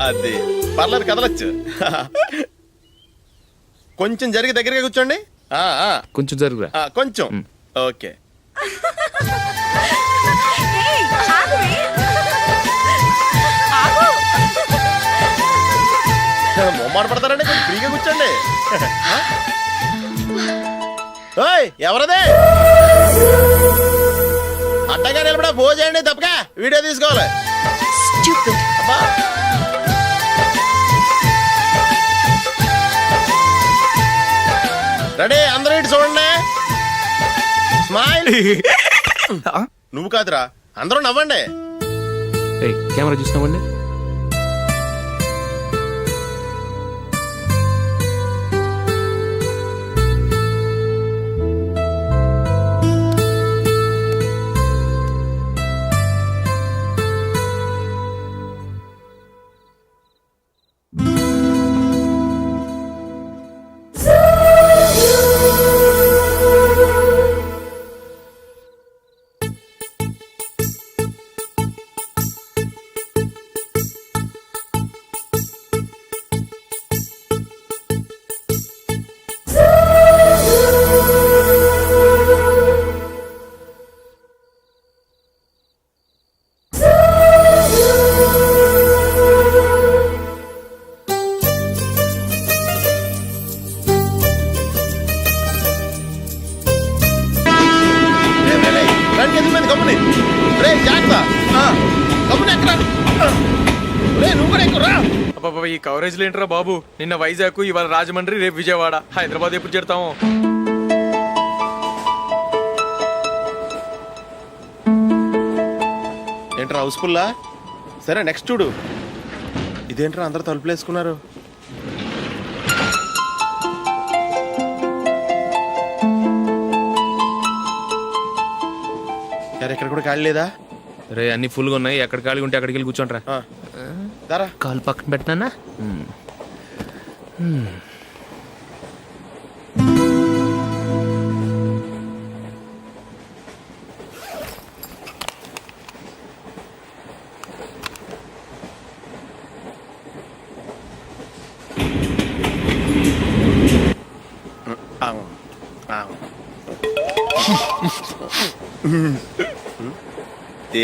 అది పర్లేదు, కదలొచ్చు. కొంచెం జరిగి దగ్గరగా కూర్చోండి. కొంచెం జరుగురా. కొంచెం. ఓకే. మొమ్మాట పడతారండి, కొంచెం ఫ్రీగా కూర్చోండి. ఓయ్, ఎవరదే? అడ్డగా నిలబడా భోజేయండి, తప్పగా వీడియో తీసుకోవాలి. అబ్బా, రెడీ, అందరూ ఇటు చూడండి. స్మైల్. నువ్వు కాదురా, అందరూ నవ్వండి. కెమెరా చూసినావండి. ఈ కవరేజ్ లేంటరా బాబు. నిన్న వైజాగ్, ఇవాళ రాజమండ్రి, రేపు విజయవాడ. హైదరాబాద్ ఎప్పుడు చేరుతాము? ఏంట్రా హౌస్ఫుల్లా? సరే నెక్స్ట్ చూడు. ఇదేంట్రా అందరూ తలుపులు వేసుకున్నారు? ఎక్కడ కూడా ఖాళీ లేదా? రే, అన్ని ఫుల్ గా ఉన్నాయి. ఎక్కడ ఖాళీ ఉంటే అక్కడికి వెళ్ళి కూర్చోండి రా. కాలు పక్కన పెట్టినా.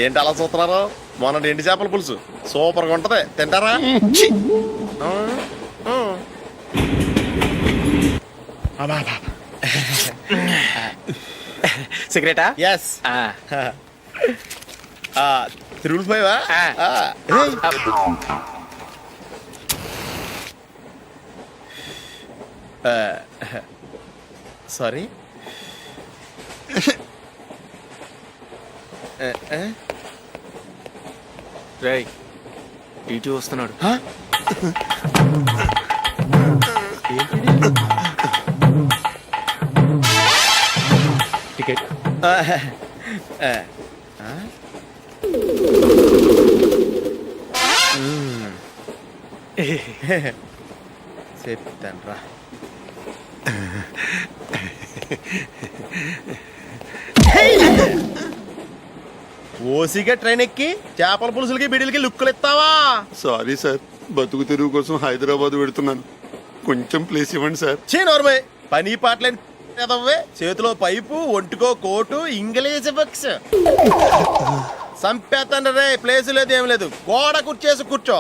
ఏంటి అలా చూస్తున్నారు? మొన్న ఎండి చేపల పులుసు సూపర్గా ఉంటది, తింటారా? సిగరెటా? ఎస్. తిరుగులు పోయావా? సారీ. రేయ్, టీటీ వస్తున్నాడు. టికెట్. చెప్తాను రా. ఓసిగా ట్రైన్ ఎక్కి చేపల పులుసులకి బిడిలకి లుక్కులు ఇస్తావా? సారీ సార్, బతుకు తెరువు కోసం హైదరాబాద్ పెడుతున్నాను, కొంచెం ప్లేస్ ఇవ్వండి సార్. నోర్మే, పని పాటలేని చేతిలో పైపు, ఒంటికో కోటు, ఇంగ్లీష్ బుక్స్. సంపేతండ్రి రే, ప్లేస్ లేదు ఏం లేదు, గోడ కుర్చేసి కూర్చో.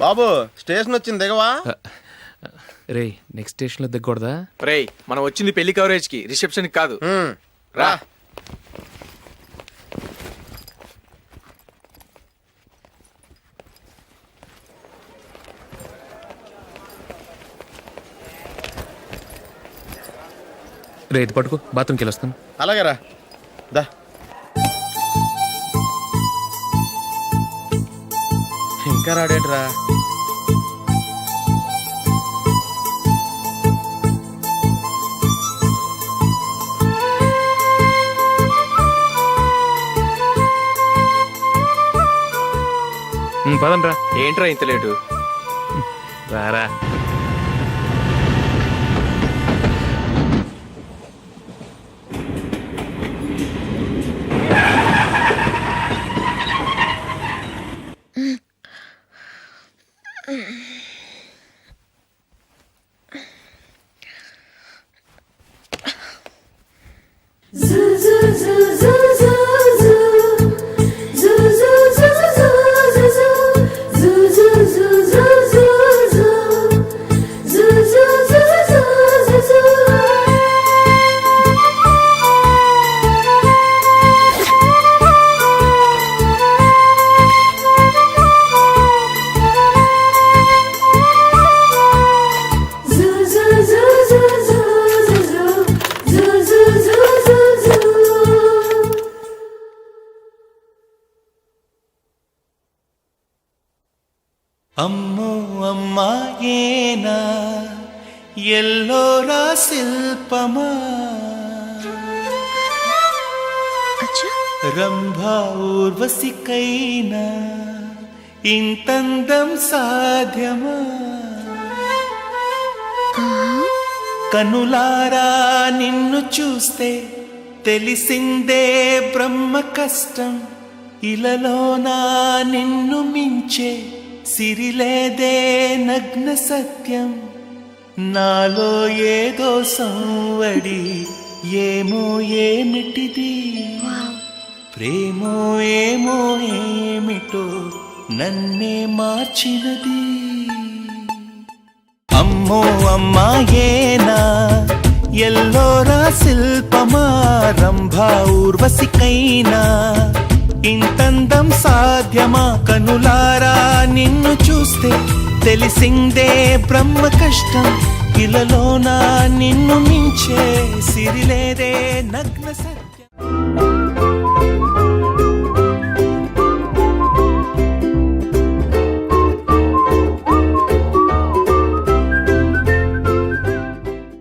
బాబు, స్టేషన్ వచ్చింది, దిగవా? రే నెక్స్ట్ స్టేషన్ లో దిగకూడదా? రేయ్ మనం వచ్చింది పెళ్లి కవరేజ్ కి, రిసెప్షన్ కి కాదు. రా. రే ఇది పట్టుకో, బాత్రూమ్కి వెళ్ళొస్తాను. అలాగే రా. దా. ఇంకా రాడేంట్రా? పదండ్రా. ఏంట్రా ఇంత లేటు? రారా. అమ్మో అమ్మాయేనా ఎల్లోరా శిల్పమా రంభా ఊర్వశికైనా ఇంతందం సాధ్యమా కనులారా నిన్ను చూస్తే తెలిసిందే బ్రహ్మ కష్టం ఇలలోనా నిన్ను మించే సిరిలేదే నగ్న సత్యం నాలో ఏదో సంవడి ఏమో ఏమిటిది ప్రేమో ఏమో ఏమిటో నన్నే మార్చినది అమ్మో అమ్మాయేనా ఎల్లోరా శిల్పమా రంభా ఊర్వశికైనా ఇంతందం సాధ్యమా కనులారా నిన్ను చూస్తే తెలిసిందే బ్రహ్మ కష్టం ఇలలోనా నిన్ను మించే సిరిలేదే నగ్న సత్యం